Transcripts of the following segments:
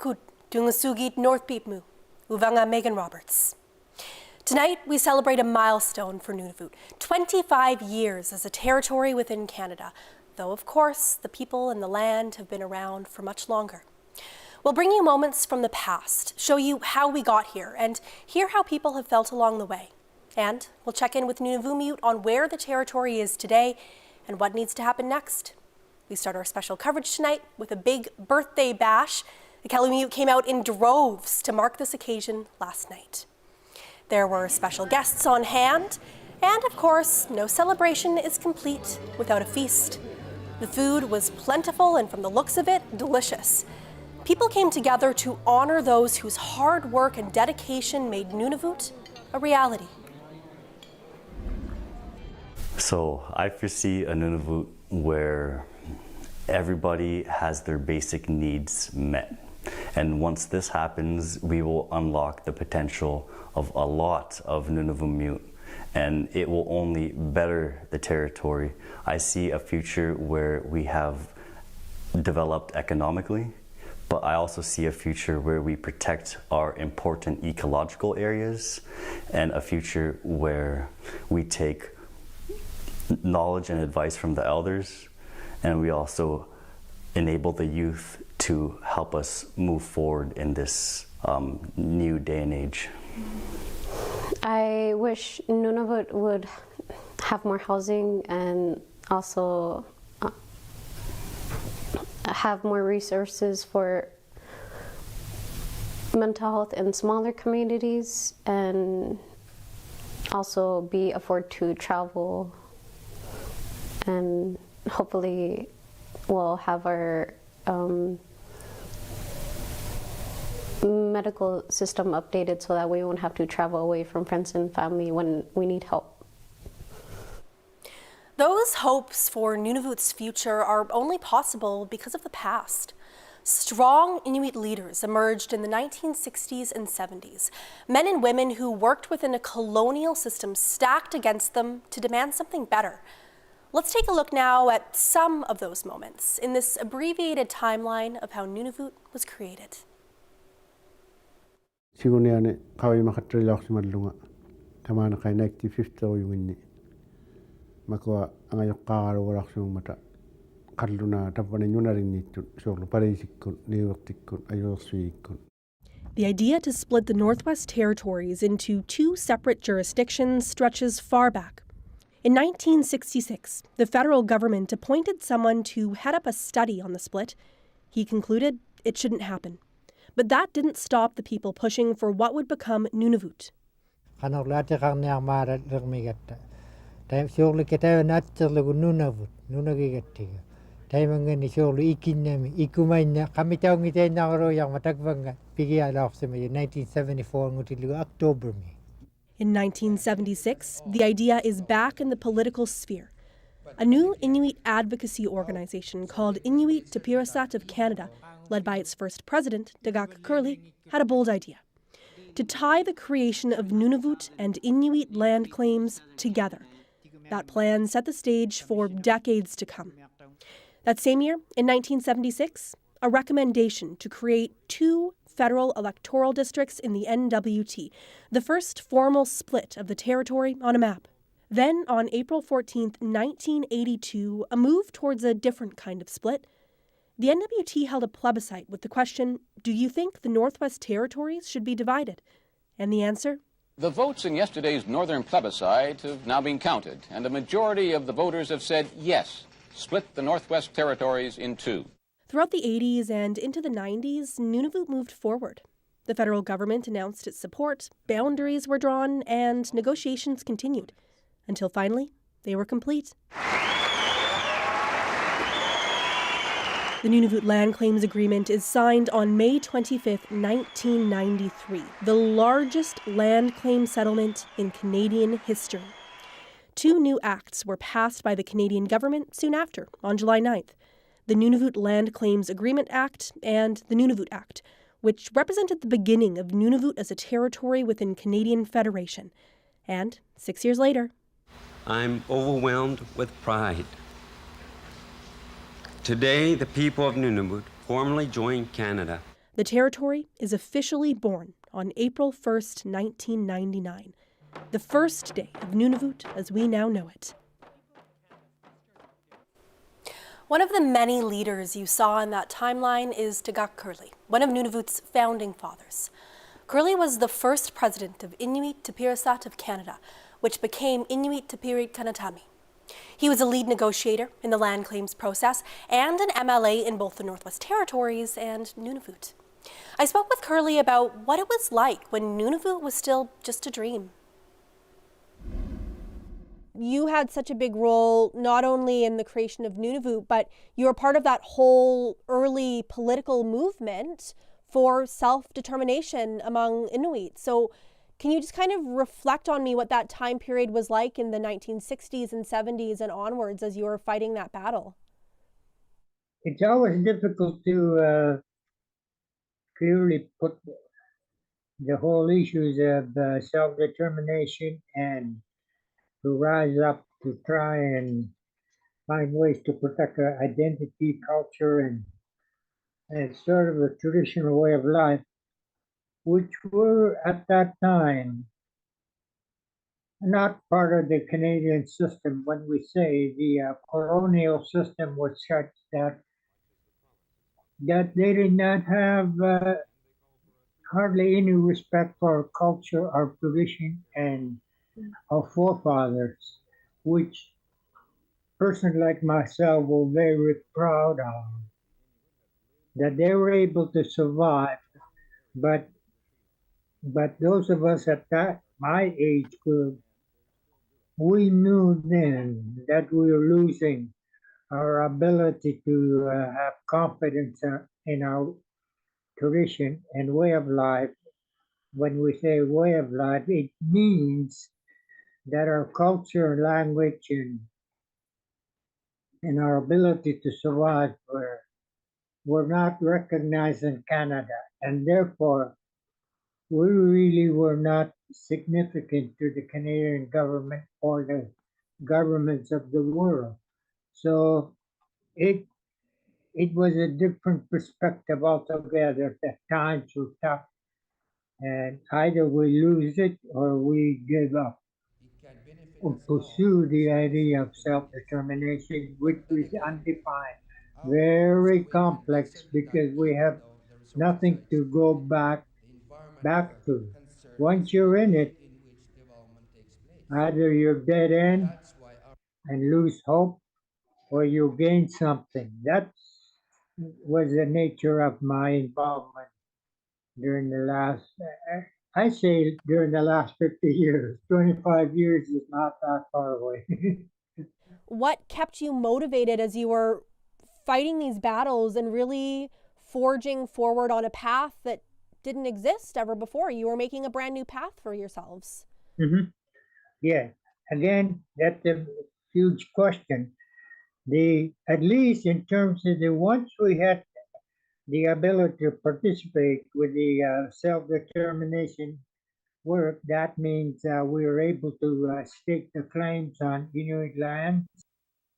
Kut, Dungasugit Northbeat Mu, Uvanga Megan Roberts. Tonight, we celebrate a milestone for Nunavut, 25 years as a territory within Canada, though of course, the people and the land have been around for much longer. We'll bring you moments from the past, show you how we got here, and hear how people have felt along the way. And we'll check in with Nunavummiut on where the territory is today and what needs to happen next. We start our special coverage tonight with a big birthday bash. The Qallumiut came out in droves to mark this occasion last night. There were special guests on hand, and of course, no celebration is complete without a feast. The food was plentiful and from the looks of it, delicious. People came together to honor those whose hard work and dedication made Nunavut a reality. So I foresee a Nunavut where everybody has their basic needs met. And once this happens, we will unlock the potential of a lot of Nunavummiut, and it will only better the territory. I see a future where we have developed economically, but I also see a future where we protect our important ecological areas, and a future where we take knowledge and advice from the elders, and we also enable the youth to help us move forward in this new day and age. I wish Nunavut would have more housing and also have more resources for mental health in smaller communities, and also be afford to travel, and hopefully we'll have our medical system updated so that we won't have to travel away from friends and family when we need help. Those hopes for Nunavut's future are only possible because of the past. Strong Inuit leaders emerged in the 1960s and 70s, men and women who worked within a colonial system stacked against them to demand something better. Let's take a look now at some of those moments in this abbreviated timeline of how Nunavut was created. Siguniane kawi makatrilaxsimalunga tamana kai 95 oyunginni makwa angayokkaaruvaraxsumata kalluna tapane nunarinnittu soorlu parisikkun niuertikkun ajuersuikkun. The idea to split the Northwest Territories into two separate jurisdictions stretches far back. In 1966, the federal government appointed someone to head up a study on the split. He concluded it shouldn't happen. But that didn't stop the people pushing for what would become Nunavut. In 1976, the idea is back in the political sphere. A new Inuit advocacy organization called Inuit Tapirasat of Canada, led by its first president, Dagak Curley, had a bold idea: to tie the creation of Nunavut and Inuit land claims together. That plan set the stage for decades to come. That same year, in 1976, a recommendation to create two federal electoral districts in the NWT, the first formal split of the territory on a map. Then, on April 14, 1982, a move towards a different kind of split. The NWT held a plebiscite with the question, do you think the Northwest Territories should be divided? And the answer? The votes in yesterday's northern plebiscite have now been counted, and a majority of the voters have said yes, split the Northwest Territories in two. Throughout the 80s and into the 90s, Nunavut moved forward. The federal government announced its support, boundaries were drawn, and negotiations continued, until finally, they were complete. The Nunavut Land Claims Agreement is signed on May 25, 1993, the largest land claim settlement in Canadian history. Two new acts were passed by the Canadian government soon after, on July 9th. The Nunavut Land Claims Agreement Act and the Nunavut Act, which represented the beginning of Nunavut as a territory within Canadian Federation. And 6 years later, I'm overwhelmed with pride. Today, the people of Nunavut formally join Canada. the territory is officially born on April 1st, 1999, the first day of Nunavut as we now know it. One of the many leaders you saw in that timeline is Tagaq Curley, one of Nunavut's founding fathers. Curley was the first president of Inuit Tapirasat of Canada, which became Inuit Tapirit Kanatami. He was a lead negotiator in the land claims process and an MLA in both the Northwest Territories and Nunavut. I spoke with Curley about what it was like when Nunavut was still just a dream. You had such a big role not only in the creation of Nunavut, but you were part of that whole early political movement for self-determination among Inuit. So can you just kind of reflect on me what that time period was like in the 1960s and 70s and onwards as you were fighting that battle? It's always difficult to clearly put the whole issues of self-determination and to rise up to try and find ways to protect our identity, culture, and sort of a traditional way of life, which were at that time not part of the Canadian system. When we say the colonial system was such that they did not have hardly any respect for our culture, our tradition, and our forefathers, which person like myself were very proud of, that they were able to survive. But those of us at that my age group, we knew then that we were losing our ability to have confidence in our tradition and way of life. When we say way of life, it means that our culture, language, and our ability to survive were not recognized in Canada, and therefore we really were not significant to the Canadian government or the governments of the world. So it was a different perspective altogether. The times were tough, and either we lose it or we give up or pursue the idea of self-determination, which is undefined, very complex because we have nothing to go back to. Once you're in it, either you're dead end and lose hope, or you gain something. That was the nature of my involvement during the last, I say during the last 50 years. 25 years is not that far away. What kept you motivated as you were fighting these battles and really forging forward on a path that didn't exist ever before? You were making a brand new path for yourselves. Mm-hmm. Yeah. Again, that's a huge question. At least in terms of once we had the ability to participate with the self-determination work, that means we were able to stake the claims on Inuit land.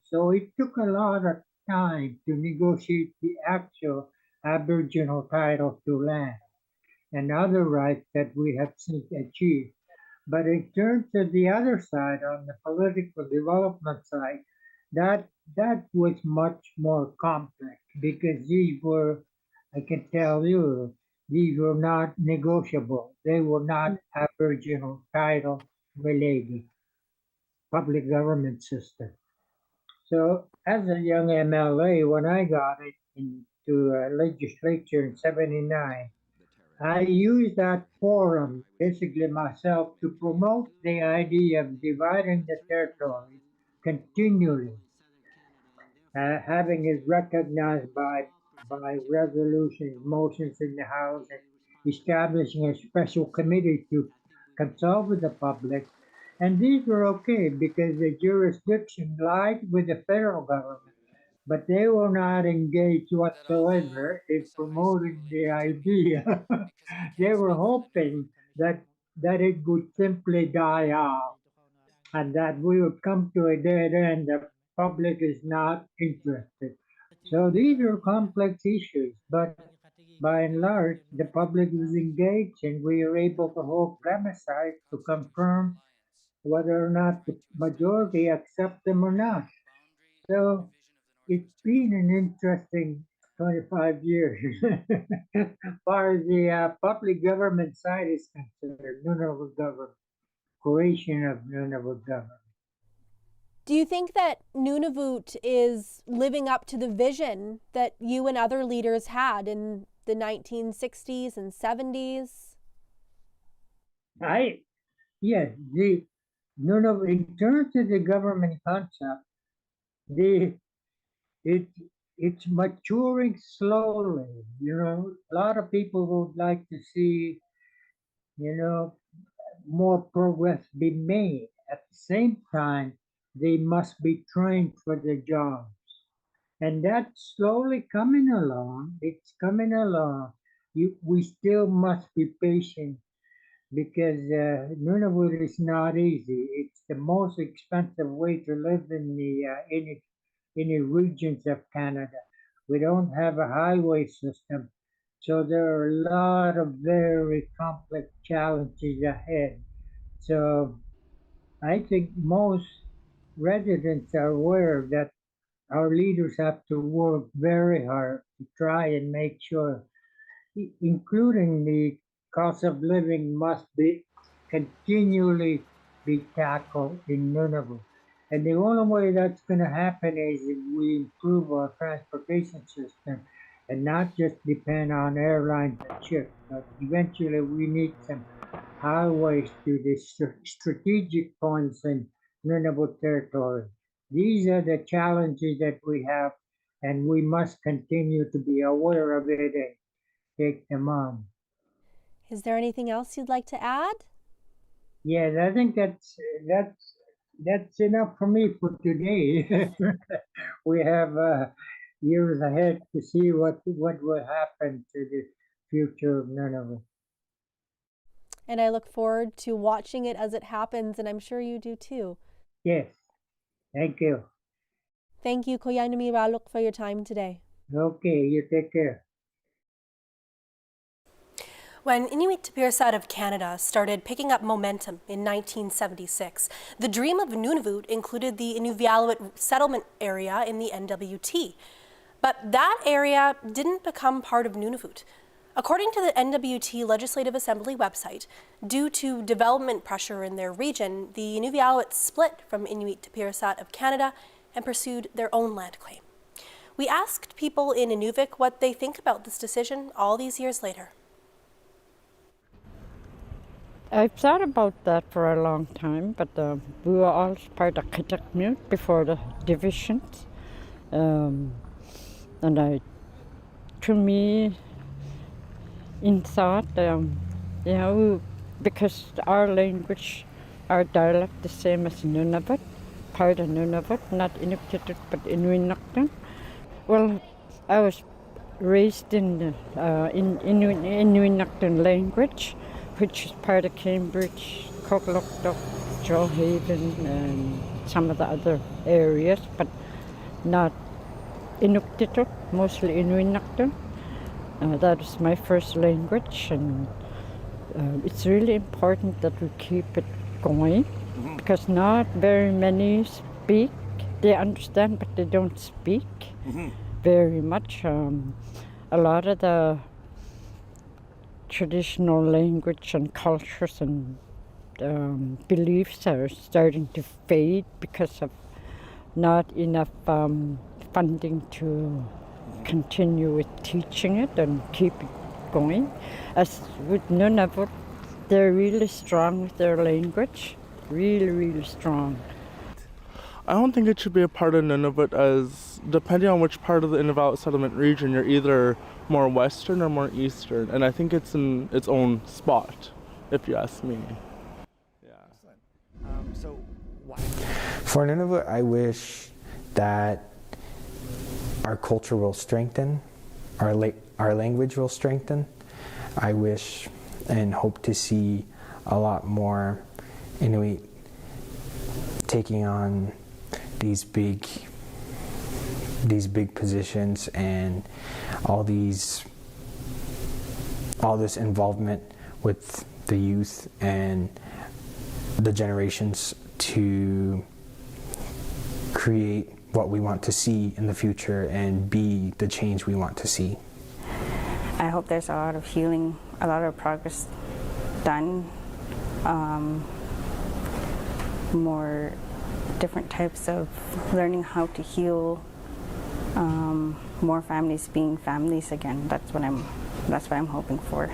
So it took a lot of time to negotiate the actual Aboriginal title to land and other rights that we have since achieved. But in terms of the other side, on the political development side, that was much more complex because these were, I can tell you, these were not negotiable. They were not Aboriginal title related public government system. So as a young MLA, when I got it into legislature in '79, I used that forum, basically myself, to promote the idea of dividing the territories continually, having it recognized by resolutions, motions in the House, and establishing a special committee to consult with the public. And these were okay because the jurisdiction lied with the federal government, but they were not engaged whatsoever in promoting the idea. They were hoping that it would simply die out and that we would come to a dead end. The public is not interested. So these are complex issues, but by and large, the public was engaged and we were able to hold plebiscite to confirm whether or not the majority accept them or not. So it's been an interesting 25 years as far as the public government side is concerned, Nunavut government, creation of Nunavut government. Do you think that Nunavut is living up to the vision that you and other leaders had in the 1960s and 70s? Yes, the Nunavut, in terms of the government concept, the it it's maturing slowly. A lot of people would like to see, you know, more progress be made. At the same time, they must be trained for their jobs. And that's slowly coming along. It's coming along. We still must be patient because Nunavut is not easy. It's the most expensive way to live in the any regions of Canada. We don't have a highway system, so there are a lot of very complex challenges ahead. So I think most residents are aware that our leaders have to work very hard to try and make sure, including the cost of living, must be continually be tackled in Nunavut. And the only way that's going to happen is if we improve our transportation system and not just depend on airlines and ships. But eventually, we need some highways to the strategic points in Nunavut territory. These are the challenges that we have, and we must continue to be aware of it and take them on. Is there anything else you'd like to add? Yes, I think that's enough for me for today. We have years ahead to see what will happen to the future of Nunavut. And I look forward to watching it as it happens, and I'm sure you do too. Yes, thank you. Thank you, Koyanami Raluk, for your time today. Okay, you take care. When Inuit Tapirasat of Canada started picking up momentum in 1976, the dream of Nunavut included the Inuvialuit settlement area in the NWT. But that area didn't become part of Nunavut. According to the NWT Legislative Assembly website, due to development pressure in their region, the Inuvialuit split from Inuit Tapirasat of Canada and pursued their own land claim. We asked people in Inuvik what they think about this decision all these years later. I've thought about that for a long time, but we were all part of Kitakmut before the divisions. And to me, in thought, because our language, our dialect, the same as Nunavut, part of Nunavut, not Inuktitut, but Inuinnaqtun. Well, I was raised in Inuinnaqtun language, which is part of Cambridge, Cokloktok, Trollhaven, and some of the other areas, but not Inuktitut, mostly Inuinnaqtun. That is my first language, and it's really important that we keep it going, because not very many speak. They understand, but they don't speak very much. A lot of the traditional language and cultures and beliefs are starting to fade because of not enough funding to continue with teaching it and keep it going. As with Nunavut, they're really strong with their language, really, really strong. I don't think it should be a part of Nunavut, as depending on which part of the Inuvialuit settlement region, you're either more western or more eastern, and I think it's in its own spot, if you ask me. Yeah. For Nunavut, I wish that our culture will strengthen, our language will strengthen. I wish and hope to see a lot more Inuit taking on these big positions and all these all this involvement with the youth and the generations to create what we want to see in the future and be the change we want to see. I hope there's a lot of healing, a lot of progress done, more different types of learning how to heal, more families being families again. That's what I'm hoping for.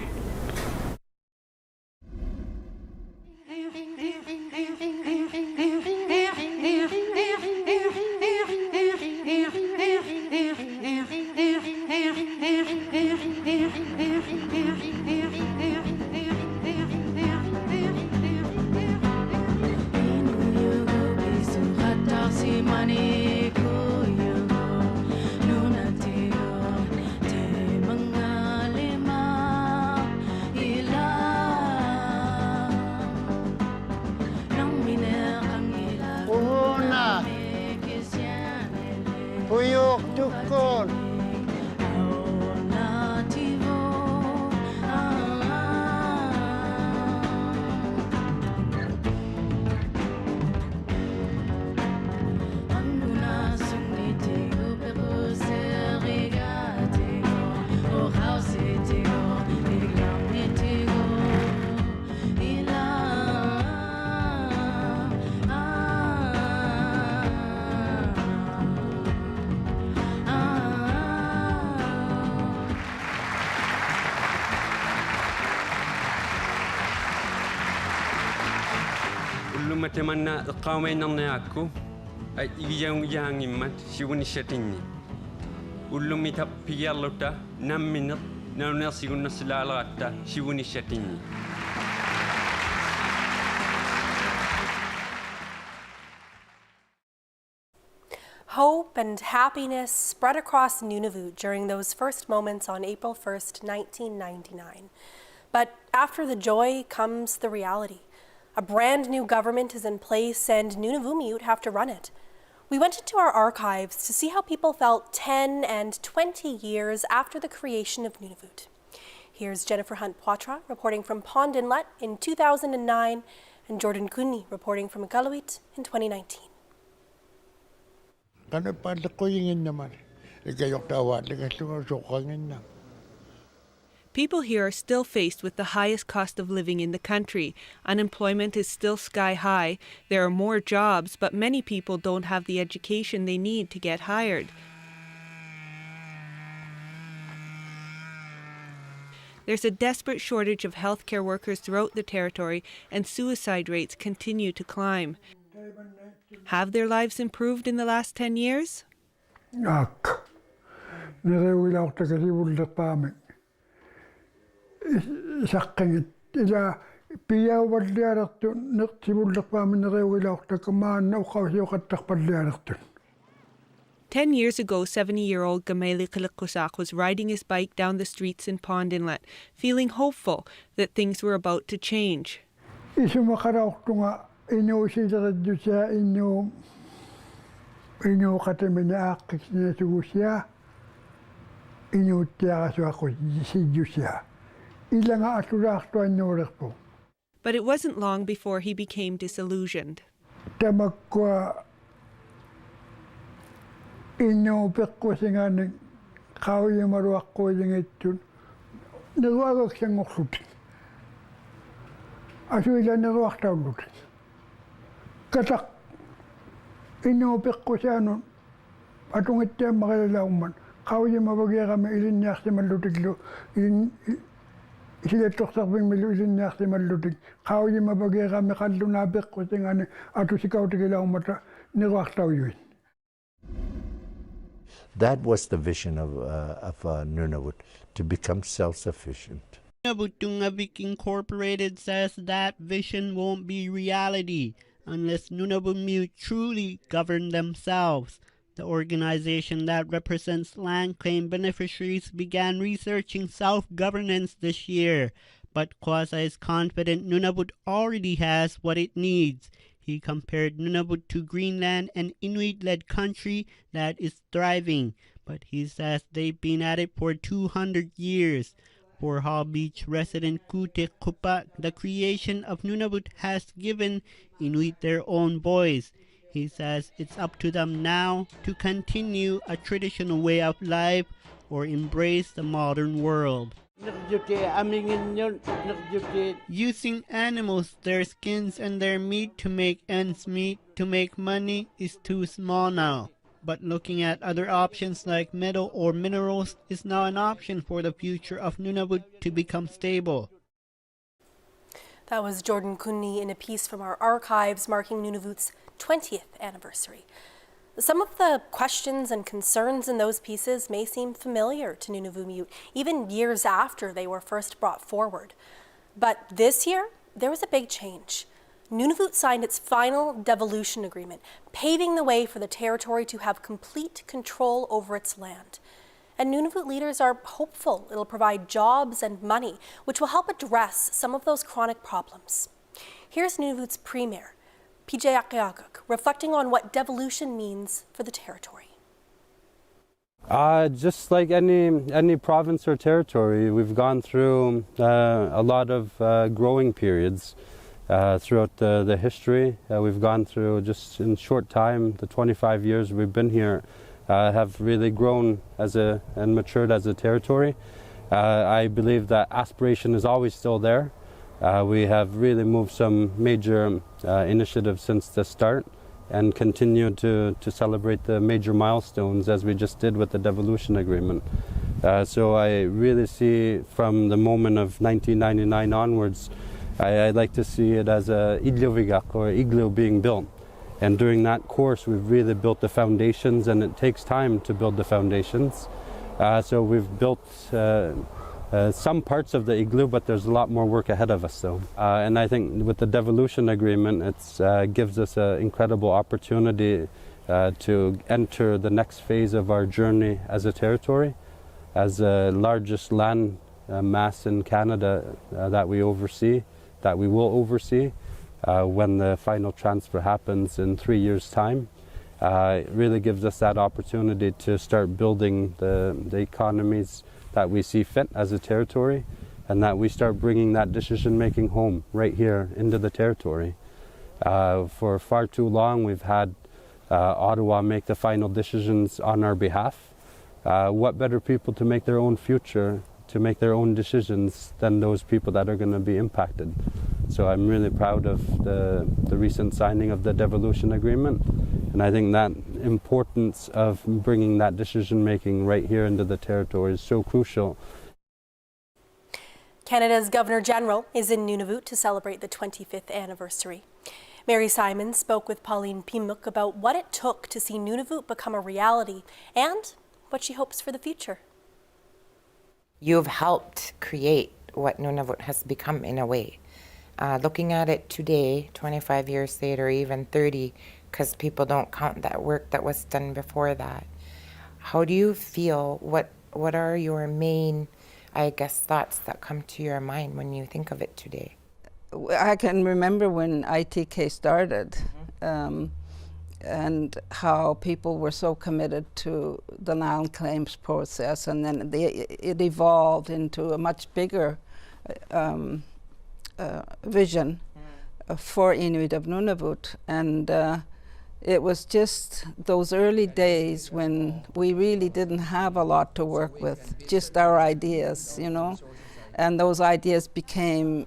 Una, puyok tukon. Ullumatemanna qaumainarniaakku ay igiangimmat siunishatinni ullumita pigerluta nammineq naunersigunnersilaaleratta siunishatinni. Hope and happiness spread across Nunavut during those first moments on April 1st, 1999. But after the joy comes the reality. A brand new government is in place and Nunavummiut have to run it. We went into our archives to see how people felt 10 and 20 years after the creation of Nunavut. Here's Jennifer Hunt-Poitras reporting from Pond Inlet in 2009 and Jordan Cooney reporting from Iqaluit in 2019. People here are still faced with the highest cost of living in the country. Unemployment is still sky high. There are more jobs, but many people don't have the education they need to get hired. There's a desperate shortage of healthcare workers throughout the territory, and suicide rates continue to climb. Have their lives improved in the last 10 years? Sakangit ila piya wadliaratu naqtibulqaminrewilaaqtakamaan uqawsiuqattaqpalliaratu. 10 years ago, 70-year-old Gameli Kilikusak was riding his bike down the streets in Pond Inlet, feeling hopeful that things were about to change. Isumakarauqtunga inuusideredusia inuuqatamina aaqqisnasugusia inuuttiaqasuaqusijjusia. But it wasn't long before he became disillusioned. Tamakwa inu pekkusinganing qauyamaruaqquyingittun neruagaksangoqlut. Asuila neruaqtaullut. Katak inu pekkusaanun atungittiammaqilalauman qauyamavagiaqami ilinniarsimallutiklu That was the vision of Nunavut, to become self-sufficient. Nunavut Incorporated says that vision won't be reality unless Nunavummiut truly govern themselves. The organization that represents land claim beneficiaries began researching self-governance this year, but Kwasa is confident Nunavut already has what it needs. He compared Nunavut to Greenland, an Inuit-led country that is thriving, but he says they've been at it for 200 years. For Hall Beach resident Kutik Kupa, the creation of Nunavut has given Inuit their own voice. He says it's up to them now to continue a traditional way of life or embrace the modern world. Using animals, their skins and their meat to make ends meet, to make money, is too small now. But looking at other options like metal or minerals is now an option for the future of Nunavut to become stable. That was Jordan Cooney in a piece from our archives marking Nunavut's 20th anniversary. Some of the questions and concerns in those pieces may seem familiar to Nunavut, even years after they were first brought forward. But this year, there was a big change. Nunavut signed its final devolution agreement, paving the way for the territory to have complete control over its land. And Nunavut leaders are hopeful it'll provide jobs and money, which will help address some of those chronic problems. Here's Nunavut's Premier, PJ Akiaguk, reflecting on what devolution means for the territory. Just like any province or territory, we've gone through a lot of growing periods throughout the history. We've gone through, just in short time, the 25 years we've been here, have really grown and matured as a territory. I believe that aspiration is always still there. We have really moved some major initiatives since the start and continue to celebrate the major milestones as we just did with the devolution agreement. So I really see from the moment of 1999 onwards, I like to see it as a igluvigak, or igloo being built. And during that course, we've really built the foundations, and it takes time to build the foundations. So we've built some parts of the igloo, but there's a lot more work ahead of us though. And I think with the devolution agreement, it gives us an incredible opportunity to enter the next phase of our journey as a territory, as the largest land mass in Canada that we will oversee when the final transfer happens in 3 years' time. It really gives us that opportunity to start building the economies that we see fit as a territory, and that we start bringing that decision-making home right here into the territory. For far too long, we've had Ottawa make the final decisions on our behalf. What better people to make their own future, to make their own decisions, than those people that are going to be impacted? So I'm really proud of the recent signing of the devolution agreement, and I think that importance of bringing that decision making right here into the territory is so crucial. Canada's Governor General is in Nunavut to celebrate the 25th anniversary. Mary Simon spoke with Pauline Pimuk about what it took to see Nunavut become a reality and what she hopes for the future. You've helped create what Nunavut has become in a way. Looking at it today, 25 years later, even 30, because people don't count that work that was done before that. How do you feel? What are your main, I guess, thoughts that come to your mind when you think of it today? I can remember when ITK started, and how people were so committed to the land claims process, and then it evolved into a much bigger vision for Inuit of Nunavut, and it was just those early days when we really didn't have a lot to work with, just our ideas, you know, and those ideas became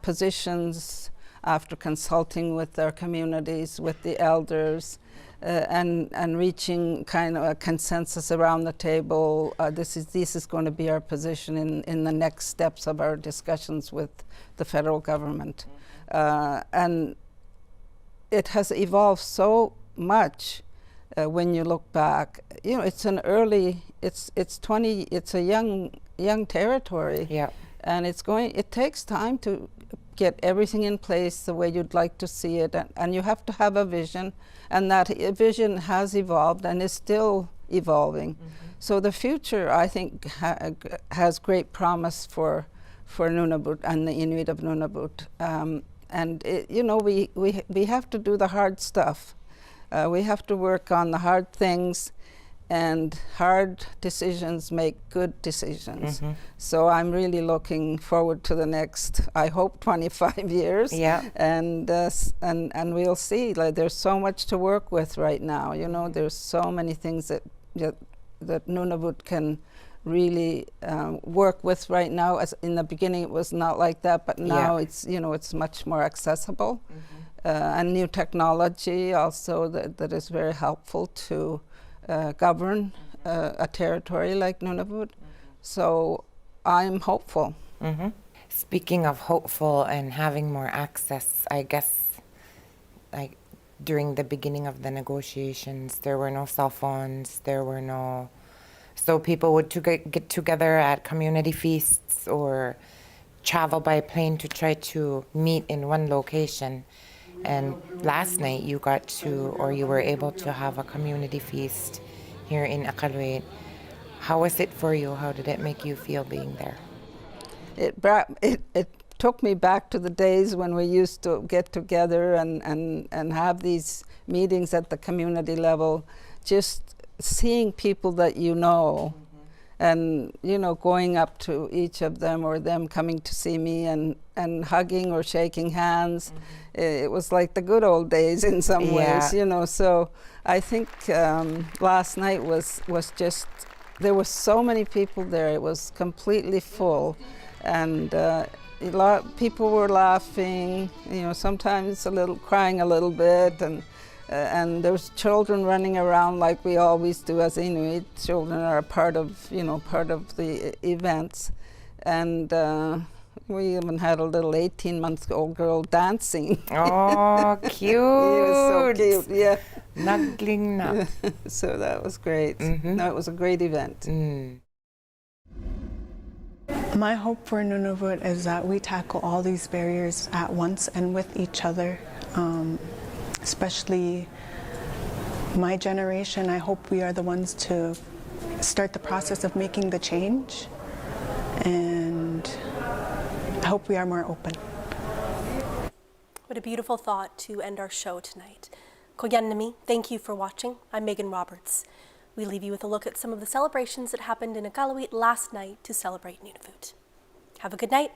positions after consulting with our communities, with the elders, and reaching kind of a consensus around the table. This is going to be our position in the next steps of our discussions with the federal government. And it has evolved so much when you look back. You know, it's a young territory. Yeah. And it takes time to get everything in place the way you'd like to see it, and you have to have a vision, and that vision has evolved and is still evolving. So the future, I think, has great promise for Nunavut and the Inuit of Nunavut. And you know, we have to do the hard stuff. We have to work on the hard things, and hard decisions make good decisions. So I'm really looking forward to the next, I hope, 25 years. Yeah. And we'll see. Like, there's so much to work with right now. You know, there's so many things that Nunavut can really work with right now. As in the beginning, it was not like that, but now it's, you know, it's much more accessible. And new technology also that is very helpful to govern a territory like Nunavut. So I'm hopeful. Speaking of hopeful and having more access, I guess, like during the beginning of the negotiations, there were no cell phones, there were no, so people would get together at community feasts or travel by plane to try to meet in one location. And last night you got to, or you were able to have a community feast here in Iqaluit. How was it for you? How did it make you feel being there? It took me back to the days when we used to get together and have these meetings at the community level, just seeing people that you know, and you know, going up to each of them or them coming to see me and hugging or shaking hands. It was like the good old days in some ways, you know. So I think last night was just, there were so many people there. It was completely full, and people were laughing, you know, sometimes crying a little bit, and there was children running around like we always do as Inuit. Children are a part of, you know, part of the events, and we even had a little 18-month-old girl dancing. Oh, cute! He was so cute, yeah. Nuggling up. So that was great. No, it was a great event. My hope for Nunavut is that we tackle all these barriers at once and with each other. Especially my generation, I hope we are the ones to start the process of making the change, and I hope we are more open. What a beautiful thought to end our show tonight. Koyanami, thank you for watching. I'm Megan Roberts. We leave you with a look at some of the celebrations that happened in Iqaluit last night to celebrate Nunavut. Have a good night.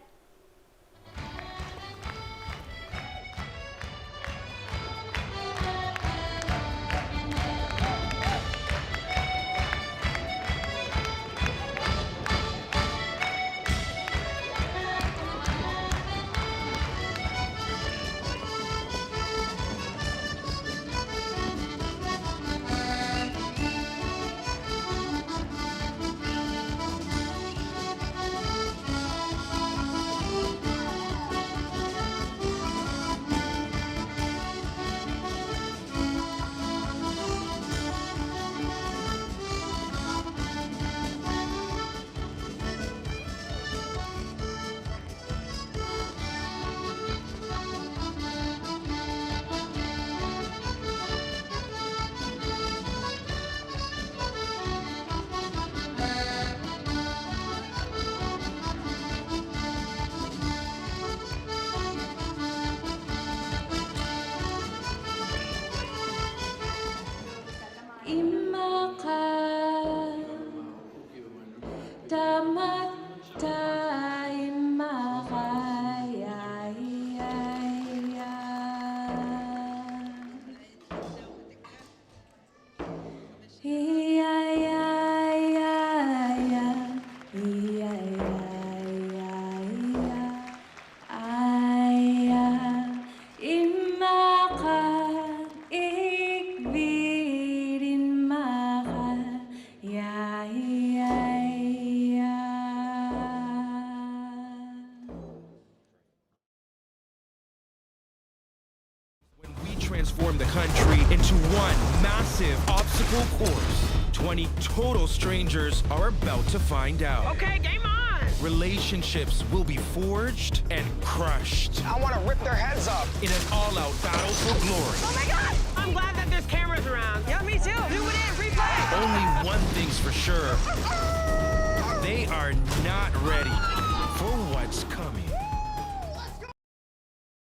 Transform the country into one massive obstacle course. 20 total strangers are about to find out. Okay, game on! Relationships will be forged and crushed. I want to rip their heads up. In an all-out battle for glory. Oh my God! I'm glad that there's cameras around. Yeah, me too. Zoom it in, replay. Only one thing's for sure. They are not ready for what's coming.